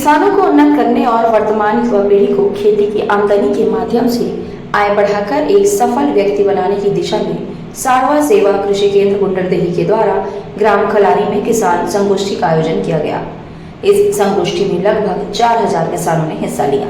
किसानों को उन्नत करने और वर्तमान युवा पीढ़ी को खेती की आमदनी के माध्यम से आय बढ़ाकर एक सफल व्यक्ति बनाने की दिशा में सारवा सेवा कृषि केंद्र गुंडरदेही के द्वारा ग्राम खलारी में किसान संगोष्ठी का आयोजन किया गया। इस संगोष्ठी में लगभग 4000 किसानों ने हिस्सा लिया।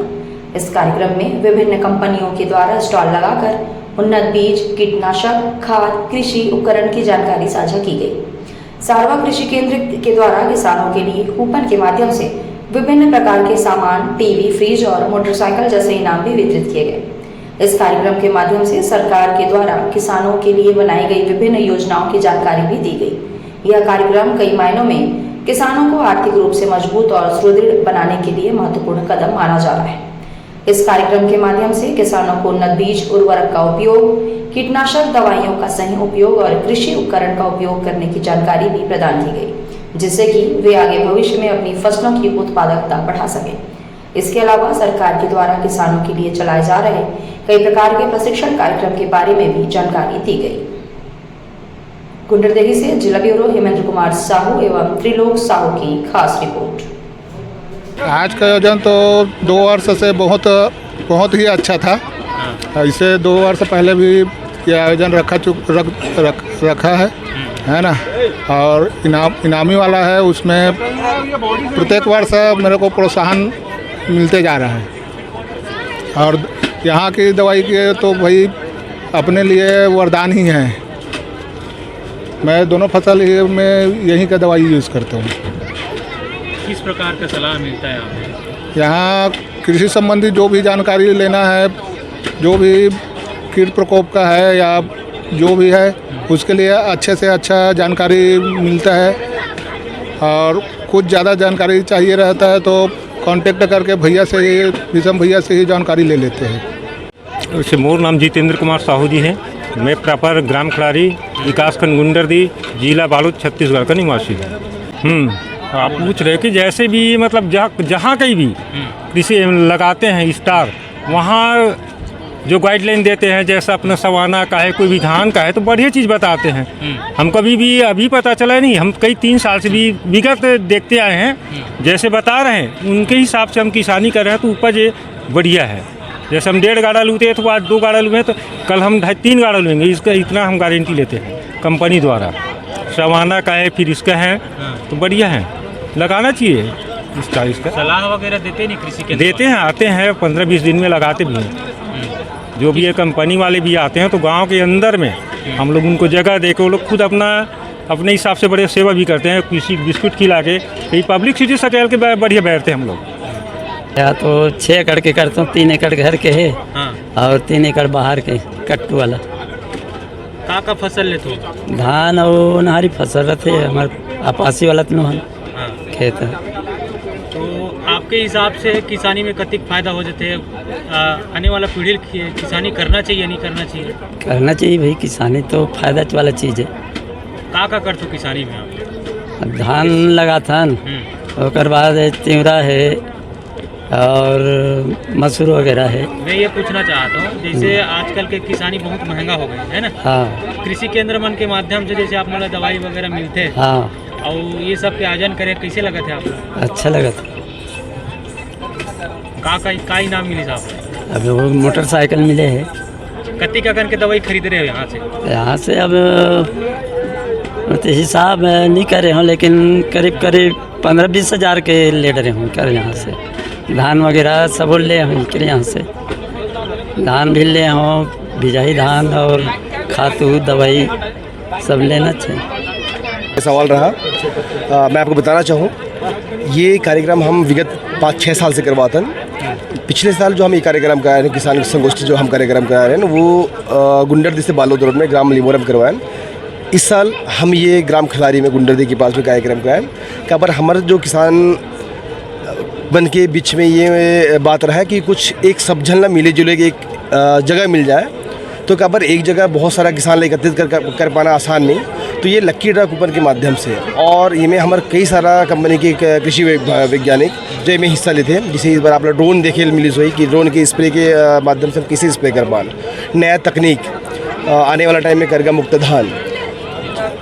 इस कार्यक्रम में विभिन्न कंपनियों के द्वारा स्टॉल लगाकर उन्नत बीज, कीटनाशक, खाद, कृषि उपकरण की जानकारी साझा की गई। सारवा कृषि केंद्र के द्वारा किसानों के लिए कूपन के माध्यम से विभिन्न प्रकार के सामान, टीवी, फ्रिज और मोटरसाइकिल जैसे इनाम भी वितरित किए गए। इस कार्यक्रम के माध्यम से सरकार के द्वारा किसानों के लिए बनाई गई विभिन्न योजनाओं की जानकारी भी दी गई। यह कार्यक्रम कई मायनों में किसानों को आर्थिक रूप से मजबूत और सुदृढ़ बनाने के लिए महत्वपूर्ण कदम माना जा रहा है। इस कार्यक्रम के माध्यम से किसानों को उन्नत बीज, उर्वरक का उपयोग, कीटनाशक दवाइयों का सही उपयोग और कृषि उपकरण का उपयोग करने की जानकारी भी प्रदान की गई, जिससे कि वे आगे भविष्य में अपनी फसलों की उत्पादकता बढ़ा सकें। इसके अलावा सरकार के द्वारा किसानों के लिए चलाए जा रहे कई प्रकार के प्रशिक्षण कार्यक्रम के बारे में भी जानकारी दी गई। गुंडरदेही से जिला ब्यूरो हेमेंद्र कुमार साहू एवं त्रिलोक साहू की खास रिपोर्ट। आज का आयोजन तो 2 वर्ष से बहुत ही अच्छा था। इसे 2 वर्ष पहले भी ये आयोजन रखा है ना। और इनामी वाला है, उसमें प्रत्येक वर्ष मेरे को प्रोत्साहन मिलते जा रहा है। और यहाँ की दवाई के तो भाई अपने लिए वरदान ही है। मैं दोनों फसल में यहीं का दवाई यूज़ करता हूँ। किस प्रकार का सलाह मिलता है आपको? यहाँ कृषि संबंधी जो भी जानकारी लेना है, जो भी कीट प्रकोप का है या जो भी है, उसके लिए अच्छे से अच्छा जानकारी मिलता है। और कुछ ज़्यादा जानकारी चाहिए रहता है तो कांटेक्ट करके विषम भैया से ही जानकारी ले लेते हैं। वैसे मोर नाम जितेंद्र कुमार साहू जी हैं। मैं प्रॉपर ग्राम खलारी, विकासखंड गुंडरदेही, जिला बालोद, छत्तीसगढ़ का निवासी हूँ। आप पूछ रहे कि जैसे भी मतलब जहाँ कहीं भी कृषि लगाते हैं स्टार, वहाँ जो गाइडलाइन देते हैं, जैसा अपना सवाना का है, कोई भी धान का है, तो बढ़िया चीज़ बताते हैं। हम कभी भी अभी पता चला नहीं, हम कई 3 साल से भी विगत देखते आए हैं। जैसे बता रहे हैं उनके हिसाब से हम किसानी कर रहे हैं तो उपज बढ़िया है। जैसे हम 1.5 गाड़ा लूते हैं तो आज 2 गाड़ा लूँगे, तो कल हम 2.5-3 गाड़ा लेंगे। इसका इतना हम गारंटी लेते हैं कंपनी द्वारा। सवाना का है, फिर इसका है, तो बढ़िया है, लगाना चाहिए। इसका सलाह वगैरह देते नहीं कृषि के? देते हैं, आते हैं 15-20 दिन में लगाते भी हैं। जो भी ये कंपनी वाले भी आते हैं तो गांव के अंदर में हम लोग उनको जगह दे के वो लोग खुद अपने हिसाब से बड़े सेवा भी करते हैं। किसी बिस्कुट खिला के कहीं पब्लिक सिटी सटेल के बढ़िया बैठते हैं हम लोग। या तो 6 एकड़ के करता हूँ, 3 एकड़ घर के है। हाँ। और 3 एकड़ बाहर के कट्टू वाला। का फसल लेते हो? धान और नहारी फसल रहते हमारे आपासी वाला तो हाँ। खेत है। तो आपके हिसाब से किसानी में कतिक फायदा हो जाते हैं? आने वाला पीढ़ी किसानी करना चाहिए नहीं करना चाहिए? करना चाहिए भाई, किसानी तो फायदा वाला चीज़ है। का करते हो किसानी में आप? धान लगा था, और बाद तिवरा है और मसूर वगैरह है। मैं ये पूछना चाहता हूँ, जैसे आजकल के किसानी बहुत महंगा हो गई है ना। हाँ। कृषि केंद्र मन के माध्यम से जैसे आप मतलब दवाई वगैरह मिलते हैं। हाँ। और ये सब के आयोजन करे, कैसे लगा थे आपको? अच्छा लगा था। का इनाम मिली साहब? अब वो मोटरसाइकिल मिले है। कति का करके दवाई खरीद रहे हो यहाँ से? यहाँ से अब हिसाब नहीं कर रहे हूँ, लेकिन करीब 15-20 हज़ार के ले रहे हूँ कर यहाँ से। धान वगैरह सब ले हूँ कर यहाँ से। धान भी ले हूँ, बिजाई धान और खातू दवाई सब लेना चाहिए। सवाल रहा मैं आपको बताना चाहूँ, ये कार्यक्रम हम विगत 5-6 साल से करवाते हैं। पिछले साल जो हम ये कार्यक्रम कराए हैं, किसान संगोष्ठी जो हम कार्यक्रम करा रहे हैं, वो गुंडरदेही से बालोद रोड में ग्राम लिमोरम करवाए। इस साल हम ये ग्राम खलारी में गुंडरदेही के पास में कार्यक्रम कराए। क्या पर हमारे जो किसान बन के बीच में ये बात रहा है कि कुछ एक समझल ना मिले जुले एक जगह मिल जाए, तो क्या पर एक जगह बहुत सारा किसान एकत्रित कर पाना आसान नहीं। तो ये लक्की ड्रा कूपन के माध्यम से, और ये में हमारे कई सारा कंपनी के कृषि वैज्ञानिक जो इसमें हिस्सा लेते हैं। जैसे इस बार आप ड्रोन देखे मिली हुई कि ड्रोन के स्प्रे के माध्यम से हम किसी स्प्रे कर पान, नया तकनीक आने वाला टाइम में करगा मुक्त धान,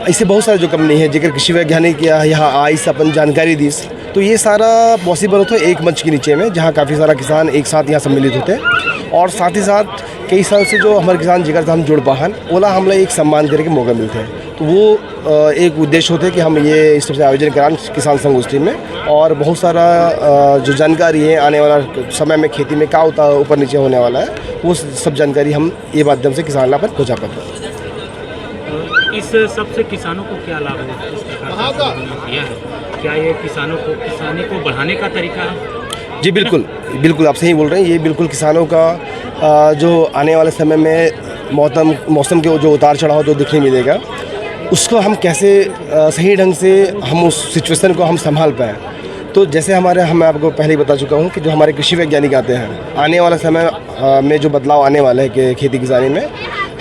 ऐसे बहुत सारे जो कंपनी है जेकर कृषि वैज्ञानिक यहाँ आई से अपन जानकारी दीस। तो ये सारा पॉसिबल होता है एक मंच के नीचे में, जहाँ काफ़ी सारा किसान एक साथ यहाँ सम्मिलित होते हैं। और साथ ही साथ कई साल से जो हमारे किसान जिगर धाम जुड़ पाहन ओला हमला एक सम्मान देने के मौका मिलते हैं। तो वो एक उद्देश्य होते हैं कि हम ये इस तरह से आयोजन कराएं किसान संगोष्ठी में, और बहुत सारा जो जानकारी है आने वाला समय में खेती में क्या होता ऊपर नीचे होने वाला है, वो सब जानकारी हम ये माध्यम से किसान लाभ पर पहुँचा पाते हैं। इस सबसे किसानों को क्या लाभ है? इस प्रकार का किया है, क्या ये किसानों को किसानी को बढ़ाने का तरीका है? जी बिल्कुल बिल्कुल, आप सही बोल रहे हैं। ये बिल्कुल किसानों का जो आने वाले समय में मौसम के जो उतार चढ़ाव जो दिखने मिलेगा, उसको हम कैसे सही ढंग से हम उस सिचुएशन को हम संभाल पाएँ। तो जैसे मैं आपको पहले ही बता चुका हूँ कि जो हमारे कृषि वैज्ञानिक आते हैं, आने वाला समय में जो बदलाव आने वाला है कि खेती किसानी में,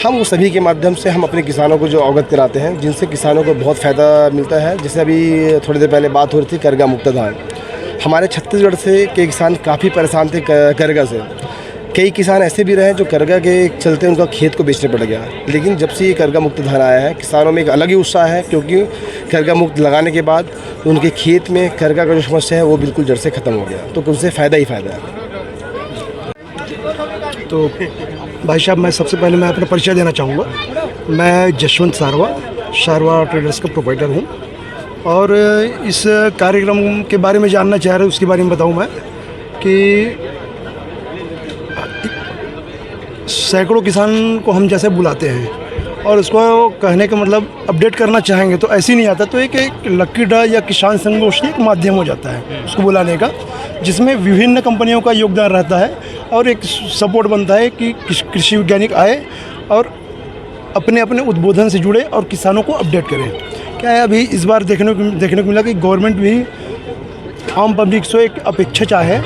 हम उस सभी के माध्यम से हम अपने किसानों को जो अवगत कराते हैं, जिनसे किसानों को बहुत फ़ायदा मिलता है। जैसे अभी थोड़ी देर पहले बात हो रही थी करगा मुक्त धान, हमारे छत्तीसगढ़ से के किसान काफ़ी परेशान थे करगा से। कई किसान ऐसे भी रहे जो करगा के चलते उनका खेत को बेचने पड़ गया, लेकिन जब से ये करगा मुक्त धान आया है, किसानों में एक अलग ही उत्साह है, क्योंकि करगा मुक्त लगाने के बाद उनके खेत में करगा का जो समस्या है वो बिल्कुल जड़ से ख़त्म हो गया। तो उनसे फ़ायदा ही फ़ायदा है। तो भाई साहब, मैं सबसे पहले मैं अपना परिचय देना चाहूँगा। मैं जशवंत सारवा ट्रेडर्स का प्रोप्राइटर हूँ, और इस कार्यक्रम के बारे में जानना चाह रहे, उसके बारे में बताऊँ मैं कि सैकड़ों किसान को हम जैसे बुलाते हैं और उसको कहने का मतलब अपडेट करना चाहेंगे तो ऐसे ही नहीं आता। तो एक लकी ड्रा या किसान संगोष्ठी एक माध्यम हो जाता है उसको बुलाने का, जिसमें विभिन्न कंपनियों का योगदान रहता है और एक सपोर्ट बनता है कि कृषि वैज्ञानिक आए और अपने अपने उद्बोधन से जुड़े और किसानों को अपडेट करें। क्या है, अभी इस बार देखने को मिला कि गवर्नमेंट भी आम पब्लिक से एक अपेक्षा चाहे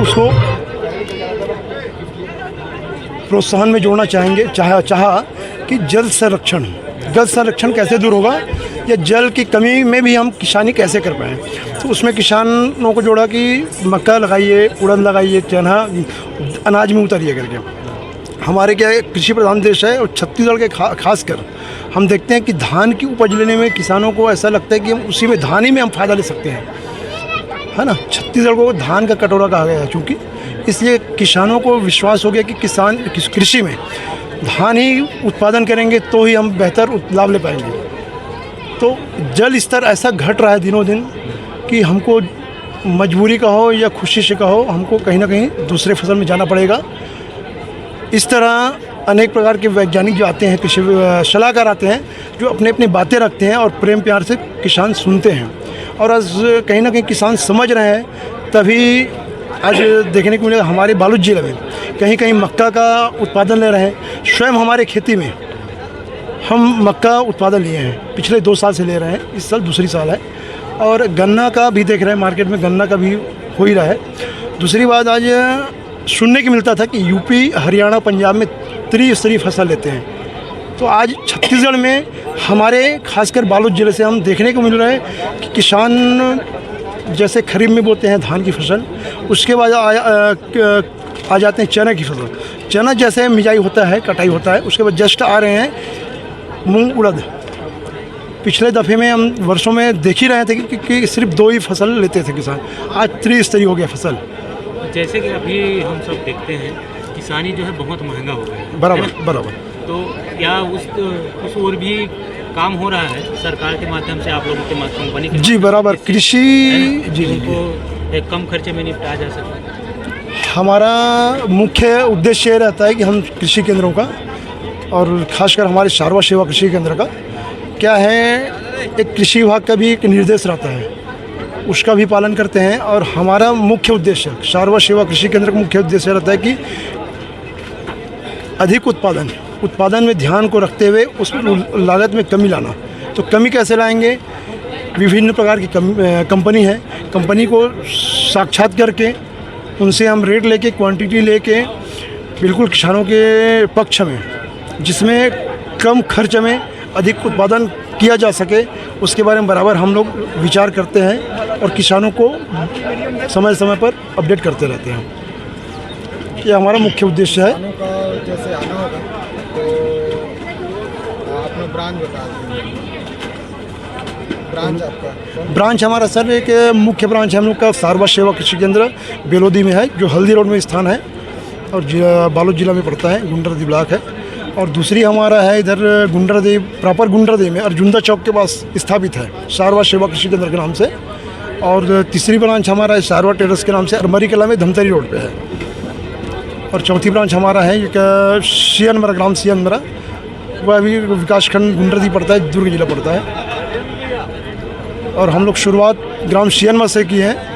उसको प्रोत्साहन में जोड़ना चाहा कि जल संरक्षण कैसे दूर होगा, या जल की कमी में भी हम किसानी कैसे कर पाएँ। तो उसमें किसानों को जोड़ा कि मक्का लगाइए, उड़द लगाइए, चना अनाज में उतारिए करके। हमारे क्या कृषि प्रधान देश है, और छत्तीसगढ़ के खासकर हम देखते हैं कि धान की उपज लेने में किसानों को ऐसा लगता है कि हम उसी में धान ही में हम फ़ायदा ले सकते हैं, है ना। छत्तीसगढ़ को धान का कटोरा कहा गया है, चूँकि इसलिए किसानों को विश्वास हो गया कि किसान कृषि में धान ही उत्पादन करेंगे तो ही हम बेहतर लाभ ले पाएंगे। तो जल स्तर ऐसा घट रहा है दिनों दिन कि हमको मजबूरी का हो या खुशी से का हो, हमको कहीं ना कहीं दूसरे फसल में जाना पड़ेगा। इस तरह अनेक प्रकार के वैज्ञानिक जो आते हैं, कृषि सलाहकार आते हैं, जो अपने अपनी बातें रखते हैं और प्रेम प्यार से किसान सुनते हैं। और आज कहीं ना कहीं किसान समझ रहे हैं, तभी आज देखने को मिलेगा हमारे बालोद जिले में कहीं कहीं मक्का का उत्पादन ले रहे हैं। स्वयं हमारे खेती में हम मक्का उत्पादन लिए हैं, पिछले 2 साल से ले रहे हैं, इस साल दूसरी साल है। और गन्ना का भी देख रहे हैं, मार्केट में गन्ना का भी हो ही रहा है। दूसरी बात, आज सुनने की मिलता था कि यूपी, हरियाणा, पंजाब में त्रिस्तरीय फसल लेते हैं, तो आज छत्तीसगढ़ में हमारे खासकर बालोद जिले से हम देखने को मिल रहा है कि किसान जैसे खरीफ में बोते हैं धान की फसल, उसके बाद आ जाते हैं चना की फसल। चना जैसे मिजाई होता है, कटाई होता है, उसके बाद जस्ट आ रहे हैं मूंग, उड़द। पिछले दफ़े में हम वर्षों में देख ही रहे थे कि सिर्फ 2 ही फसल लेते थे किसान, आज त्रिस्तरीय हो गया फसल। जैसे कि अभी हम सब देखते हैं किसानी जो है बहुत महंगा हो गया है। बराबर। तो क्या उस ओर भी काम हो रहा है सरकार के माध्यम से, आप लोगों के कंपनी के? जी बराबर। कृषि जी एक कम खर्चे में निपटाया जा सकता है। हमारा मुख्य उद्देश्य ये रहता है कि हम कृषि केंद्रों का, और खासकर हमारे सारवा सेवा कृषि केंद्र का क्या है, एक कृषि विभाग का भी एक निर्देश रहता है, उसका भी पालन करते हैं। और हमारा मुख्य उद्देश्य सारवा सेवा कृषि केंद्र का मुख्य उद्देश्य रहता है कि अधिक उत्पादन में ध्यान को रखते हुए उस लागत में कमी लाना। तो कमी कैसे लाएंगे? विभिन्न प्रकार की कंपनी है, कंपनी को साक्षात करके उनसे हम रेट लेके, क्वांटिटी लेके, बिल्कुल किसानों के पक्ष में, जिसमें कम खर्च में अधिक उत्पादन किया जा सके, उसके बारे में बराबर हम लोग विचार करते हैं और किसानों को समय समय पर अपडेट करते रहते हैं। ये हमारा मुख्य उद्देश्य है। जैसे आना होगा तो अपना ब्रांच बता देंगे। ब्रांच हमारा सर एक मुख्य ब्रांच है हम लोग का सारवा सेवा कृषि केंद्र बेलोदी में है, जो हल्दी रोड में स्थान है और बालोद जिला में पड़ता है, गुंडरदी ब्लॉक है। और दूसरी हमारा है इधर गुंडरदी, प्रॉपर गुंडरदी में अर्जुंदा चौक के पास स्थापित है, सारवा सेवा कृषि केंद्र के नाम से। और तीसरी ब्रांच हमारा सारवा टेरेस के नाम से अरमरी कला में धमतरी रोड पे है। और चौथी ब्रांच हमारा है एक सियनमरा, ग्राम सियनमरा, वह अभी विकासखंड गुंडरदी पड़ता है, दुर्ग जिला पड़ता है। और हम लोग शुरुआत ग्राम सियनमरा से की है।